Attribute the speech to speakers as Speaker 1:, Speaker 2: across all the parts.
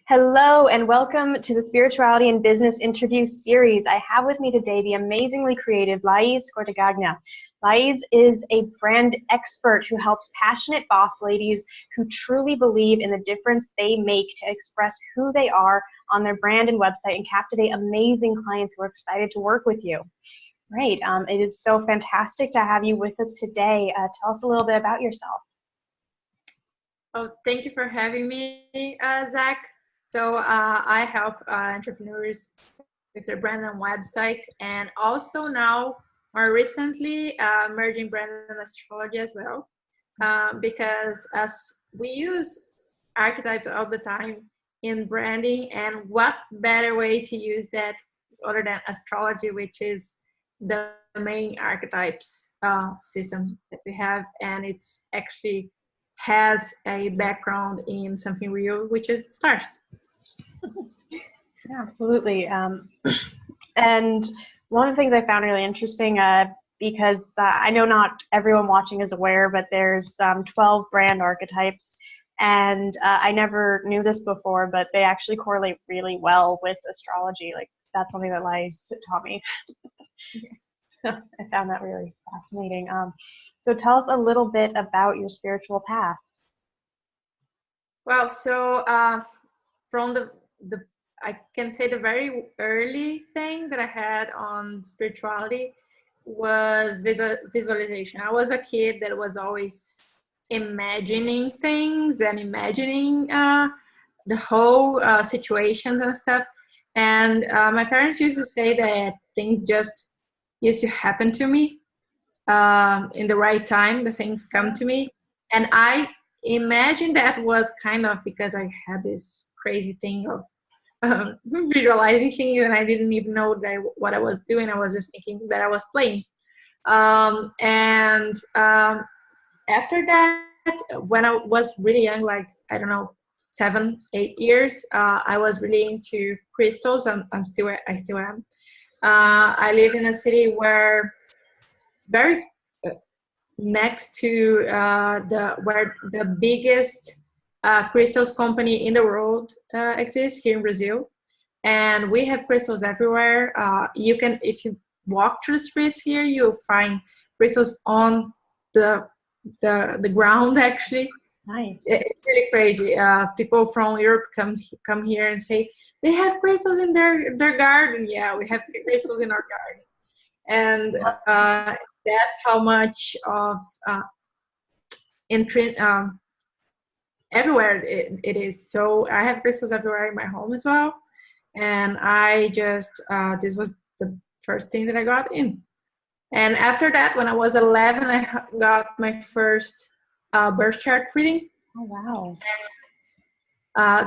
Speaker 1: Hello and welcome to the Spirituality and Business Interview Series. I have with me today the amazingly creative Lais Scortegagna. Lais is a brand expert who helps passionate boss ladies who truly believe in the difference they make to express who they are on their brand and website and captivate amazing clients who are excited to work with you. Great. It is so fantastic to have you with us today. Tell us a little bit about yourself.
Speaker 2: Oh, thank you for having me, Zach. So I help entrepreneurs with their brand and website, and also now, more recently, merging brand and astrology as well, because as we use archetypes all the time in branding, and what better way to use that other than astrology, which is the main archetypes system that we have, and it's actually has a background in something real, which is stars.
Speaker 1: Yeah, absolutely. And one of the things I found really interesting, because I know not everyone watching is aware, but there's 12 brand archetypes. And I never knew this before, but they actually correlate really well with astrology. Like, that's something that Lais taught me. So I found that really fascinating. So tell us a little bit about your spiritual path.
Speaker 2: Well, so from the I can say the very early thing that I had on spirituality was visualization. I was a kid that was always imagining things and imagining the whole situations and stuff. And my parents used to say that things just used to happen to me in the right time. The things come to me, and I imagine that was kind of because I had this crazy thing of visualizing things, and I didn't even know what I was doing. I was just thinking that I was playing. After that, when I was really young, like, I don't know, 7, 8 years, I was really into crystals. I still am. I live in a city where very next to where the biggest crystals company in the world exists here in Brazil, and we have crystals everywhere. You can, if you walk through the streets here, you'll find crystals on the ground. Actually,
Speaker 1: Nice.
Speaker 2: it's really crazy. People from Europe come here and say they have crystals in their garden. Yeah, we have crystals in our garden, and that's how much of everywhere it is. So I have crystals everywhere in my home as well, and I just this was the first thing that I got in. And after that, when I was 11, I got my first birth chart reading.
Speaker 1: Oh, wow.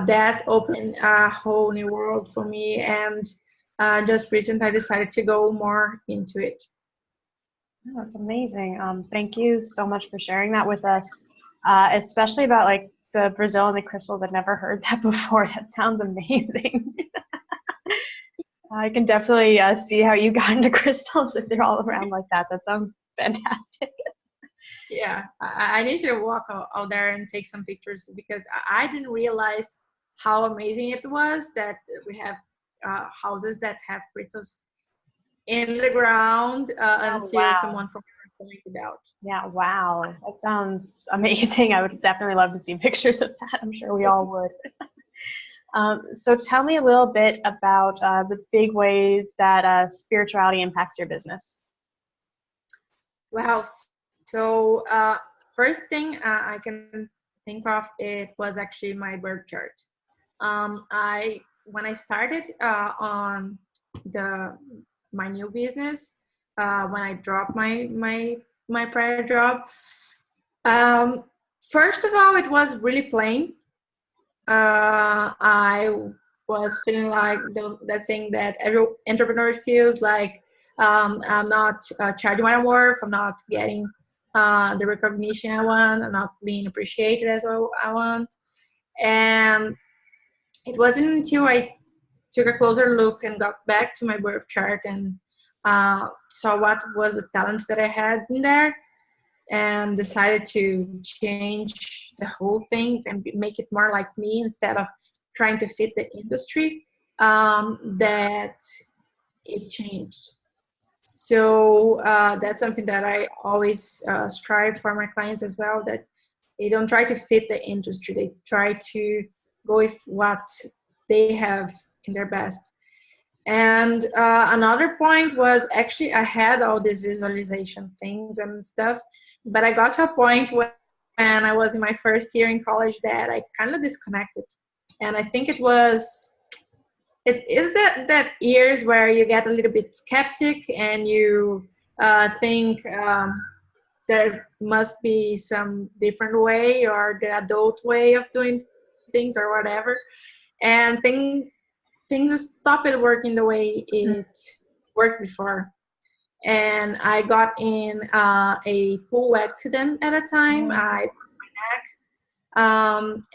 Speaker 2: That opened a whole new world for me, and just recently I decided to go more into it.
Speaker 1: Oh, that's amazing. Thank you so much for sharing that with us, especially about like the Brazil and the crystals. I've never heard that before. That sounds amazing. I can definitely see how you got into crystals if they're all around like that. That sounds fantastic.
Speaker 2: Yeah, I need to walk out there and take some pictures, because I didn't realize how amazing it was that we have houses that have crystals in the ground until
Speaker 1: wow.
Speaker 2: someone from pointed out.
Speaker 1: Yeah, wow. That sounds amazing. I would definitely love to see pictures of that. I'm sure we all would. So tell me a little bit about the big ways that spirituality impacts your business.
Speaker 2: Wow. So first thing I can think of, it was actually my birth chart. When I started on my new business, when I dropped my prior job, first of all, it was really plain. I was feeling like the thing that every entrepreneur feels like. I'm not charging what I'm worth. I'm not getting the recognition I want. I'm not being appreciated as I want. And it wasn't until I took a closer look and got back to my birth chart and saw what was the talents that I had in there, and decided to change the whole thing and make it more like me, instead of trying to fit the industry, that it changed. So that's something that I always strive for my clients as well, that they don't try to fit the industry. They try to go with what they have in their best. And another point was, actually, I had all these visualization things and stuff, but I got to a point when I was in my first year in college that I kind of disconnected. And I think it is that years where you get a little bit skeptic and you think there must be some different way, or the adult way of doing things, or whatever. And things stopped working the way it worked before. And I got in a pool accident at a time. I broke my neck,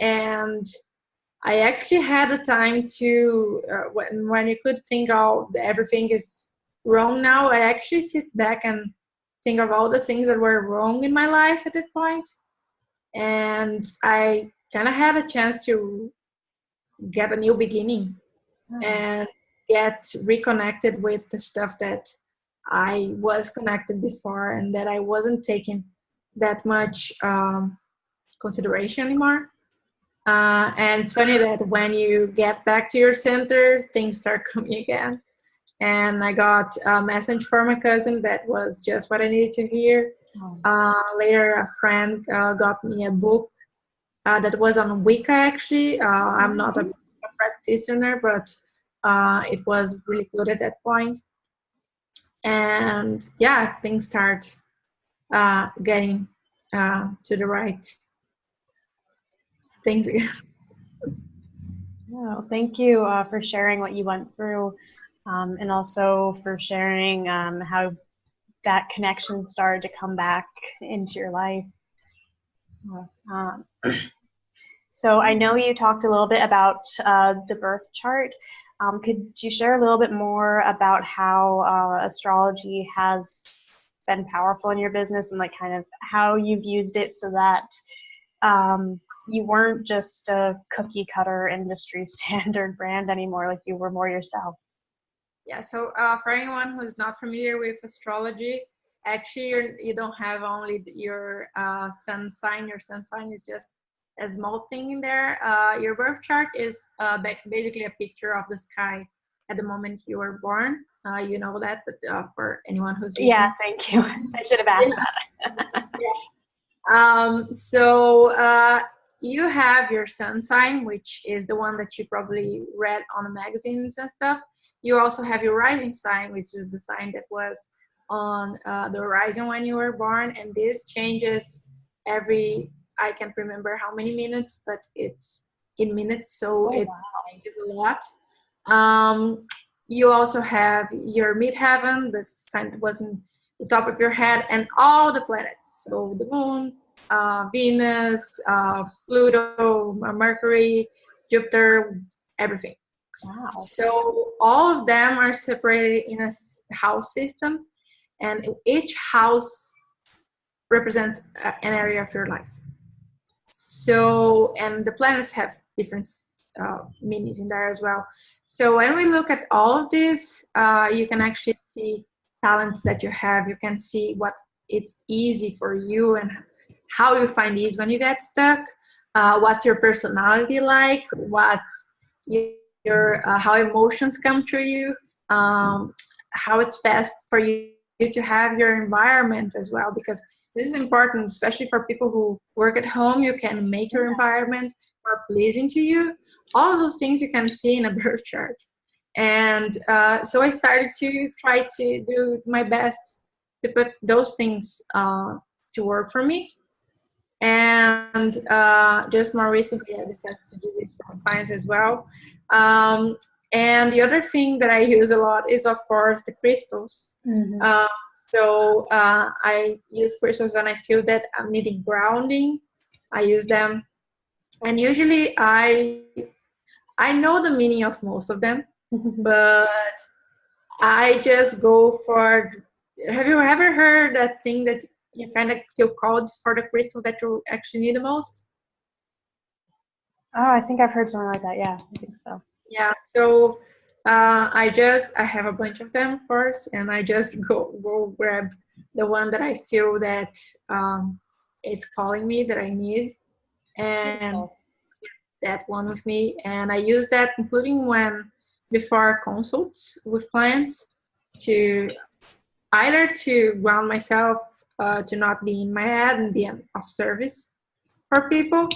Speaker 2: and I actually had the time to, when you could think, oh, everything is wrong now, I actually sit back and think of all the things that were wrong in my life at that point. And I kind of had a chance to get a new beginning and get reconnected with the stuff that I was connected before and that I wasn't taking that much consideration anymore. And it's funny that when you get back to your center, things start coming again. And I got a message from my cousin that was just what I needed to hear. Later, a friend got me a book that was on Wicca, actually. I'm not a practitioner, but it was really good at that point. And yeah, things start getting to the right things again.
Speaker 1: Oh, thank you for sharing what you went through, and also for sharing how that connection started to come back into your life. So I know you talked a little bit about the birth chart. Could you share a little bit more about how astrology has been powerful in your business, and like kind of how you've used it so that you weren't just a cookie cutter industry standard brand anymore, like you were more yourself?
Speaker 2: Yeah, so for anyone who's not familiar with astrology, actually you don't have only your sun sign. Your sun sign is just a small thing in there. Your birth chart is basically a picture of the sky at the moment you were born. You know that, but for anyone who's listening.
Speaker 1: Yeah, thank you. I should have asked that.
Speaker 2: So you have your sun sign, which is the one that you probably read on the magazines and stuff. You also have your rising sign, which is the sign that was on the horizon when you were born. And this changes every, I can't remember how many minutes, but it's in minutes, so it changes a lot. You also have your midheaven, the sign that was in the top of your head, and all the planets. So the moon, Venus, Pluto, Mercury, Jupiter, everything.
Speaker 1: Wow.
Speaker 2: So all of them are separated in a house system, and each house represents an area of your life. So, and the planets have different meanings in there as well. So when we look at all of this, you can actually see talents that you have. You can see what it's easy for you and how you find ease when you get stuck. What's your personality like? What's your how emotions come to you? How it's best for you to have your environment as well, because this is important, especially for people who work at home. You can make your environment more pleasing to you. All of those things you can see in a birth chart. And so I started to try to do my best to put those things to work for me. And just more recently, I decided to do this for clients as well. And the other thing that I use a lot is, of course, the crystals. So I use crystals when I feel that I'm needing grounding. I use them. And usually I know the meaning of most of them, but I just go for, have you ever heard that thing that you kind of feel called for the crystal that you actually need the most?
Speaker 1: Oh, I think I've heard something like that. Yeah, I think so.
Speaker 2: Yeah, so I have a bunch of them, of course, and I just go grab the one that I feel that it's calling me, that I need, and
Speaker 1: Beautiful.
Speaker 2: that one with me. And I use that including when before consults with clients, to either to ground myself, to not be in my head and be of service for people,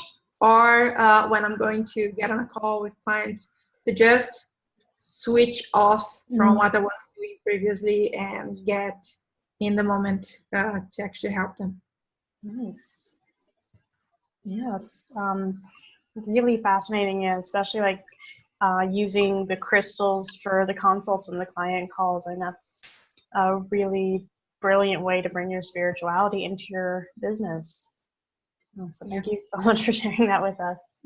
Speaker 2: or when I'm going to get on a call with clients, to just switch off from what I was doing previously and get in the moment to actually help them.
Speaker 1: Nice. Yeah, it's really fascinating, yeah, especially like using the crystals for the consults and the client calls, and that's a really brilliant way to bring your spirituality into your business. So thank you so much for sharing that with us.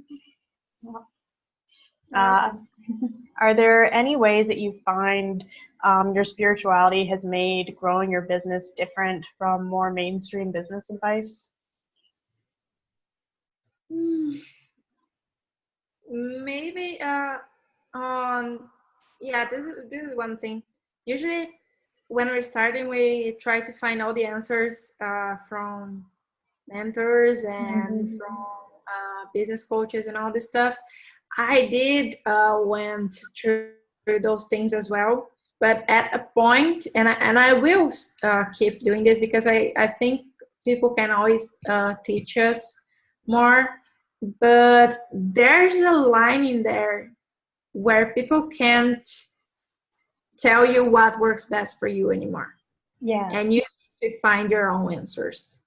Speaker 1: Are there any ways that you find your spirituality has made growing your business different from more mainstream business advice?
Speaker 2: Maybe on yeah, this is one thing. Usually when we're starting, we try to find all the answers from mentors and from business coaches and all this stuff. I did went through those things as well, but at a point, and I will keep doing this, because I think people can always teach us more, but there's a line in there where people can't tell you what works best for you anymore.
Speaker 1: Yeah.
Speaker 2: And you need to find your own answers.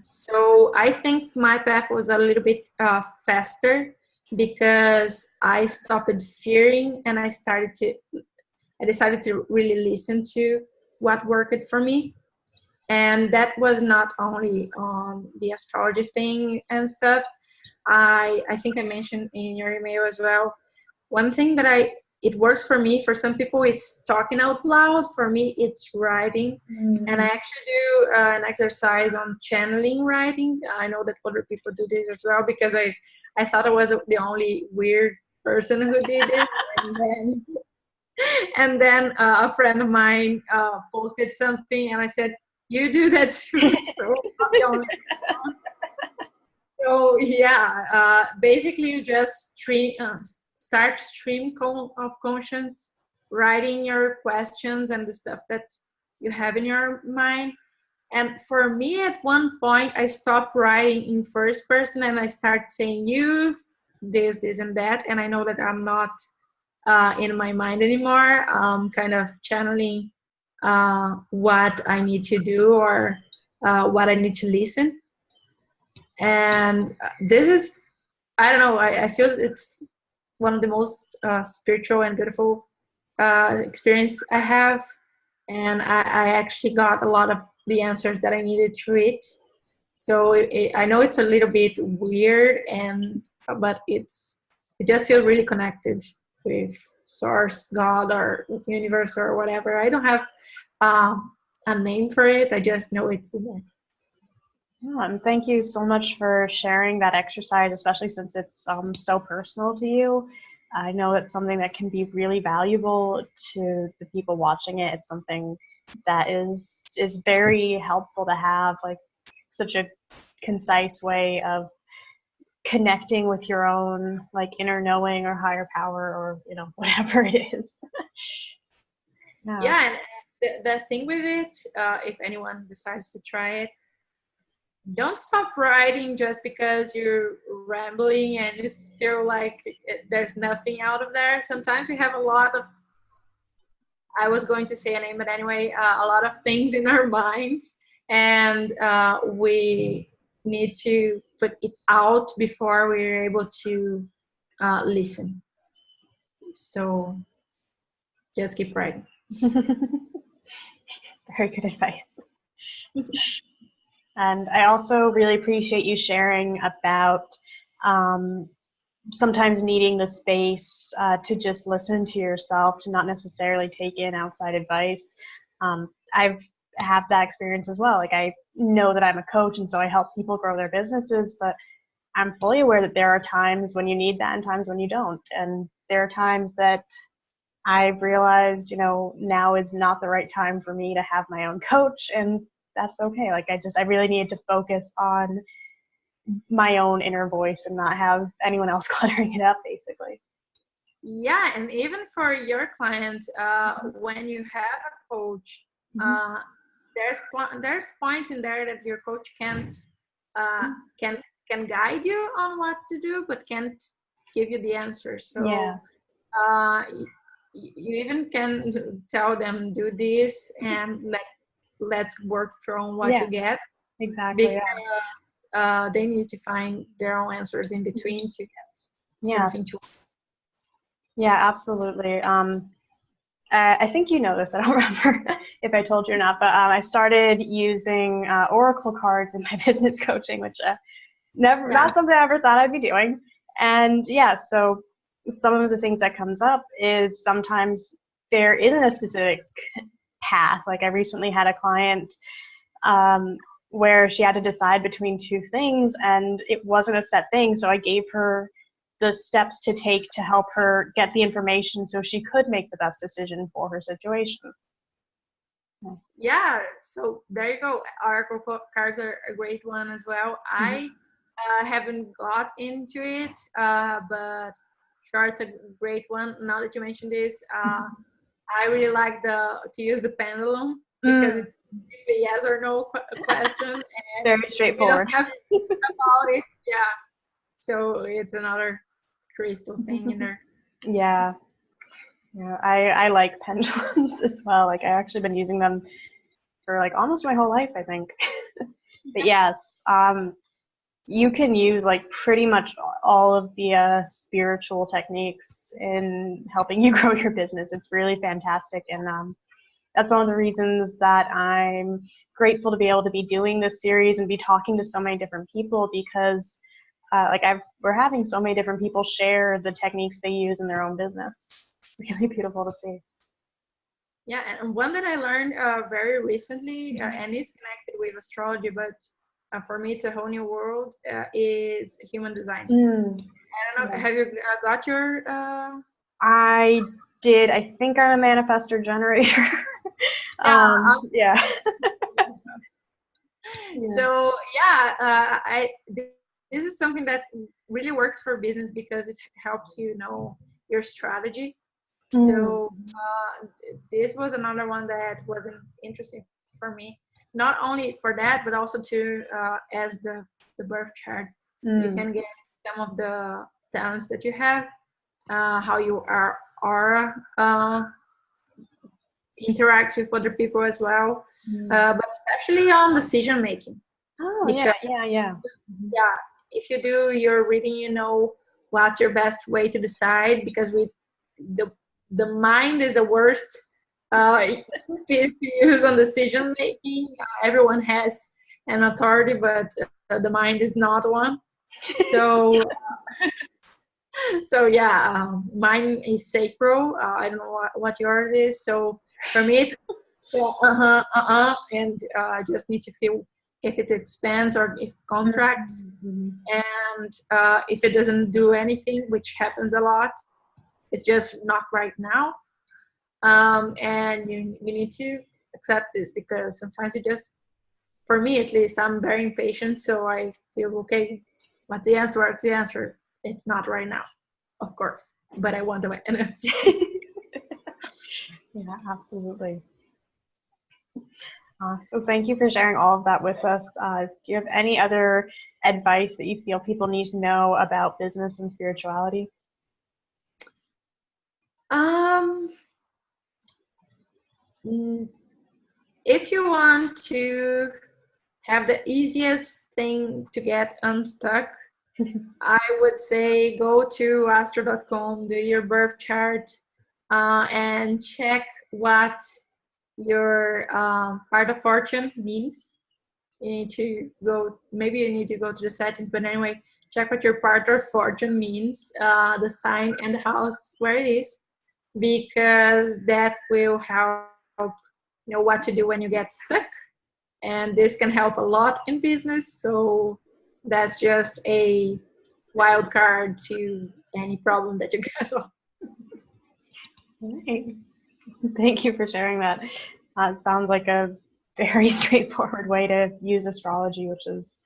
Speaker 2: So I think my path was a little bit faster, because I stopped fearing and I decided to really listen to what worked for me. And that was not only on the astrology thing and stuff. I think I mentioned in your email as well. One thing that it works for me. For some people, it's talking out loud. For me, it's writing. And I actually do an exercise on channeling writing. I know that other people do this as well, because I thought I was the only weird person who did it. And then a friend of mine posted something, and I said, "You do that too." So I'm the only one. So yeah, basically you just start stream of conscience, writing your questions and the stuff that you have in your mind. And for me, at one point, I stopped writing in first person and I start saying you, this, and that. And I know that I'm not in my mind anymore. Kind of channeling what I need to do, or what I need to listen. And this is, I don't know, I feel it's one of the most spiritual and beautiful experience I have. And I actually got a lot of the answers that I needed through it. So I know it's a little bit weird, but it just feels really connected with source, God, or universe, or whatever. I don't have a name for it. I just know it's in there.
Speaker 1: Yeah, and thank you so much for sharing that exercise, especially since it's so personal to you. I know it's something that can be really valuable to the people watching it. It's something that is very helpful to have, like such a concise way of connecting with your own like inner knowing or higher power, or whatever it is.
Speaker 2: Yeah, and the thing with it, if anyone decides to try it, don't stop writing just because you're rambling and you feel like there's nothing out of there. Sometimes we have a lot of, I was going to say a name, but anyway, a lot of things in our mind, and we need to put it out before we're able to listen. So just keep writing.
Speaker 1: Very good advice. And I also really appreciate you sharing about sometimes needing the space to just listen to yourself, to not necessarily take in outside advice. I've had that experience as well. Like, I know that I'm a coach, and so I help people grow their businesses, but I'm fully aware that there are times when you need that and times when you don't. And there are times that I've realized, now is not the right time for me to have my own coach, and that's okay. Like I really needed to focus on my own inner voice and not have anyone else cluttering it up, basically.
Speaker 2: Yeah, and even for your clients, when you have a coach, there's points in there that your coach can't can guide you on what to do, but can't give you the answer. So
Speaker 1: Yeah.
Speaker 2: You even can tell them do this and let's work from what you get.
Speaker 1: Exactly.
Speaker 2: Because they need to find their own answers in between to get everything to.
Speaker 1: Yeah, absolutely. I think you know this. I don't remember if I told you or not, but I started using oracle cards in my business coaching, which not something I ever thought I'd be doing. And so some of the things that comes up is sometimes there isn't a specific path. Like I recently had a client where she had to decide between two things, and it wasn't a set thing. So I gave her the steps to take to help her get the information so she could make the best decision for her situation.
Speaker 2: Yeah, so there you go. Oracle cards are a great one as well. I haven't got into it, but sure, it's a great one. Now that you mentioned this, I really like to use the pendulum because it's a yes or no question. And
Speaker 1: very straightforward.
Speaker 2: You don't have to think about it. Yeah, so it's another crystal thing in there.
Speaker 1: Yeah, I like pendulums as well. Like I've actually been using them for like almost my whole life, I think. But yes, you can use like pretty much all of the spiritual techniques in helping you grow your business. It's really fantastic, and that's one of the reasons that I'm grateful to be able to be doing this series and be talking to so many different people, because we're having so many different people share the techniques they use in their own business. It's really beautiful to see.
Speaker 2: Yeah, and one that I learned very recently, and it's connected with astrology, but for me it's a whole new world, is human design. I don't know, have you got your...
Speaker 1: I did. I think I'm a manifestor generator. Yeah.
Speaker 2: So this is something that really works for business because it helps you know your strategy. So this was another one that wasn't interesting for me. Not only for that, but also to as the birth chart, you can get some of the talents that you have, how you are interacts with other people as well, but especially on decision making.
Speaker 1: Yeah.
Speaker 2: If you do your reading, you know what's your best way to decide, because the mind is the worst piece to use on decision making. Everyone has an authority, but the mind is not one. So mine is sacral. I don't know what yours is. So for me, it's and I just need to feel if it expands or if it contracts, and if it doesn't do anything, which happens a lot, it's just not right now. And you need to accept this, because sometimes you just, for me at least, I'm very impatient, so I feel, okay, what's the answer? It's not right now, of course, but I want the answer.
Speaker 1: Yeah, absolutely. So thank you for sharing all of that with us. Do you have any other advice that you feel people need to know about business and spirituality?
Speaker 2: If you want to have the easiest thing to get unstuck, I would say go to astro.com, do your birth chart, and check what your part of fortune means. You need to go, maybe you need to go to the settings, but anyway, check what your part of fortune means, the sign and the house where it is, because that will help you know what to do when you get stuck. And this can help a lot in business. So that's just a wild card to any problem that you get.
Speaker 1: Right. Thank you for sharing that. It sounds like a very straightforward way to use astrology, which is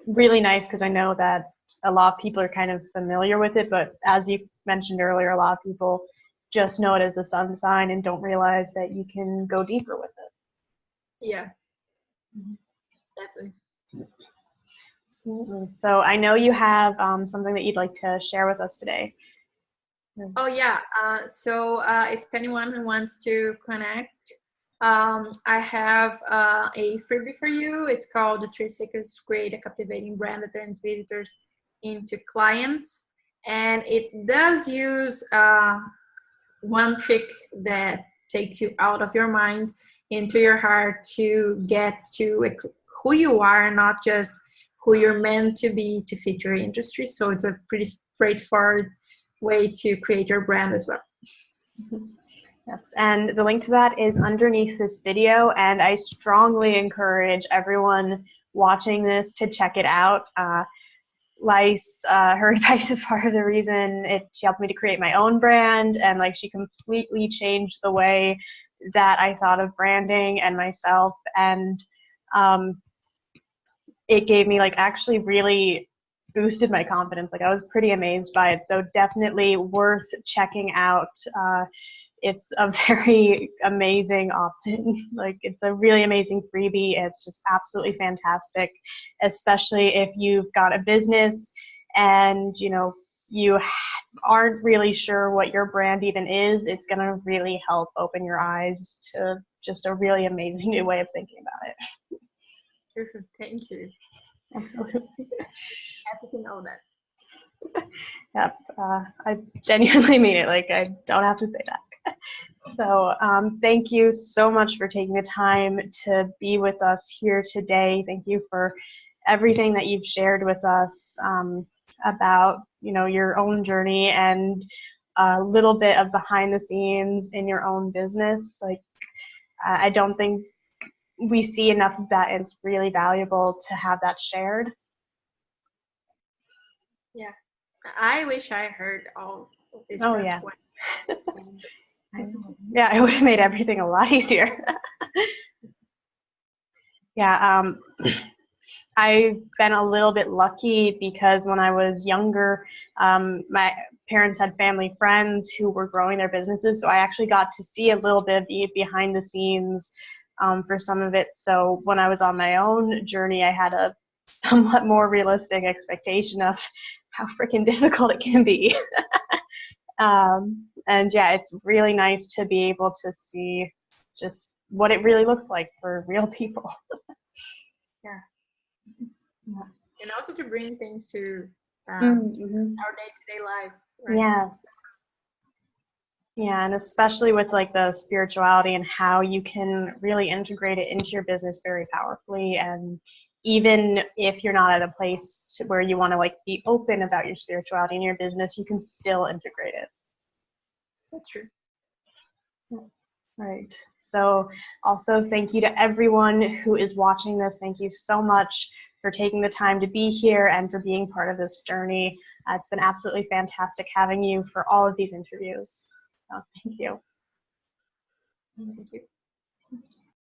Speaker 1: really nice because I know that a lot of people are kind of familiar with it, but as you mentioned earlier, a lot of people just know it as the sun sign and don't realize that you can go deeper with it.
Speaker 2: Yeah, definitely.
Speaker 1: Absolutely. So I know you have something that you'd like to share with us today.
Speaker 2: Oh yeah. So if anyone wants to connect, I have a freebie for you. It's called The 3 Secrets to Create a Captivating Brand That Turns Visitors into Clients. And it does use one trick that takes you out of your mind into your heart to get to who you are, not just who you're meant to be to fit your industry. So it's a pretty straightforward way to create your brand as well.
Speaker 1: Yes, and the link to that is underneath this video, and I strongly encourage everyone watching this to check it out. Lais, her advice is part of the reason she helped me to create my own brand, and like she completely changed the way that I thought of branding and myself, and it gave me like actually really boosted my confidence. Like I was pretty amazed by it, so definitely worth checking out. It's a very amazing opt-in. Like it's a really amazing freebie. It's just absolutely fantastic, especially if you've got a business and you aren't really sure what your brand even is. It's going to really help open your eyes to just a really amazing new way of thinking about it.
Speaker 2: Perfect. Thank you.
Speaker 1: Absolutely.
Speaker 2: Happy to know that.
Speaker 1: Yep. I genuinely mean it. Like I don't have to say that. So thank you so much for taking the time to be with us here today. Thank you for everything that you've shared with us about your own journey and a little bit of behind the scenes in your own business. Like I don't think we see enough of that, and it's really valuable to have that shared.
Speaker 2: Yeah, I wish I heard all of this
Speaker 1: Oh
Speaker 2: stuff.
Speaker 1: yeah. Yeah, it would have made everything a lot easier. Yeah, I've been a little bit lucky because when I was younger, my parents had family friends who were growing their businesses, so I actually got to see a little bit of behind the scenes for some of it. So when I was on my own journey, I had a somewhat more realistic expectation of how freaking difficult it can be. And yeah, it's really nice to be able to see just what it really looks like for real people.
Speaker 2: Yeah. And also to bring things to
Speaker 1: Mm-hmm.
Speaker 2: our day-to-day life. Right?
Speaker 1: Yes. Yeah, and especially with like the spirituality and how you can really integrate it into your business very powerfully. And even if you're not at a place where you want to like be open about your spirituality in your business, you can still integrate it.
Speaker 2: That's true.
Speaker 1: Right. So also thank you to everyone who is watching this. Thank you so much for taking the time to be here and for being part of this journey. It's been absolutely fantastic having you for all of these interviews. So thank you.
Speaker 2: Thank you.